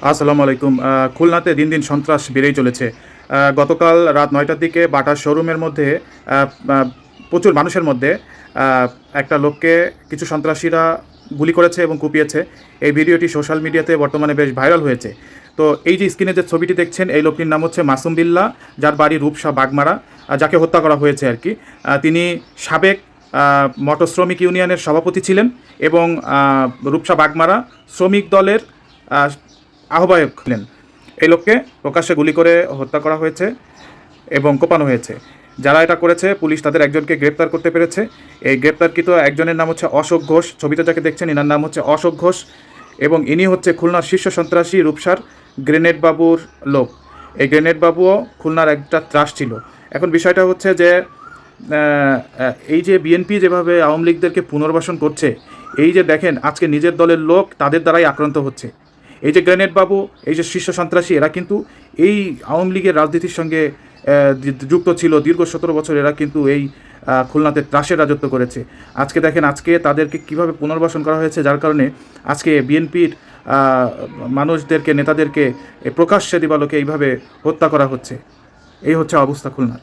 আসসালামু আলাইকুম। খুলনাতে দিন দিন সন্ত্রাস বেড়েই চলেছে। গতকাল রাত ৯টার দিকে বাটার শোরুমের মধ্যে আ আ প্রচুর মানুষের মধ্যে আ একটা লোককে কিছু সন্ত্রাসীরা গুলি করেছে এবং কুপিয়েছে। এই ভিডিওটি সোশ্যাল মিডিয়াতে বর্তমানে বেশ ভাইরাল হয়েছে। তো এই যে স্ক্রিনে যে ছবিটি দেখছেন, এই লোকটির নাম হচ্ছে মাসুম বিল্লাহ, যার বাড়ি রূপসা বাগমারা, যাকে হত্যা করা হয়েছে আরকি। তিনি সাবেক মটর শ্রমিক ইউনিয়নের সভাপতি ছিলেন এবং রূপসা বাগমারা শ্রমিক দলের আ আহ্বায়ক ছিলেন। এই লোককে প্রকাশ্যে গুলি করে হত্যা করা হয়েছে এবং কোপানো হয়েছে। যারা এটা করেছে পুলিশ তাদের একজনকে গ্রেপ্তার করতে পেরেছে। এই গ্রেপ্তারকৃত একজনের নাম হচ্ছে অশোক ঘোষ। ছবিতে যাকে দেখছেন এনার নাম হচ্ছে অশোক ঘোষ এবং ইনি হচ্ছে খুলনার শীর্ষ সন্ত্রাসী রূপসার গ্রেনেড বাবুর লোক। এই গ্রেনেড বাবুও খুলনার একটা ত্রাস ছিল। এখন বিষয়টা হচ্ছে যে এই যে বিএনপি যেভাবে আওয়ামী লীগদেরকে পুনর্বাসন করছে, এই যে দেখেন আজকে নিজের দলের লোক তাদের দ্বারাই আক্রান্ত হচ্ছে। এই যে গ্রেনেড বাবু, এই যে শীর্ষ সন্ত্রাসী, এরা কিন্তু এই আওয়ামী লীগের রাজনীতির সঙ্গে যুক্ত ছিল দীর্ঘ ১৭ বছর। এরা কিন্তু এই খুলনাতে ত্রাসের রাজত্ব করেছে। আজকে দেখেন আজকে তাদেরকে কিভাবে পুনর্বাসন করা হয়েছে, যার কারণে আজকে বিএনপির মানুষদেরকে, নেতাদেরকে প্রকাশ্যে দিবালোকে এইভাবে হত্যা করা হচ্ছে। এই হচ্ছে অবস্থা খুলনার।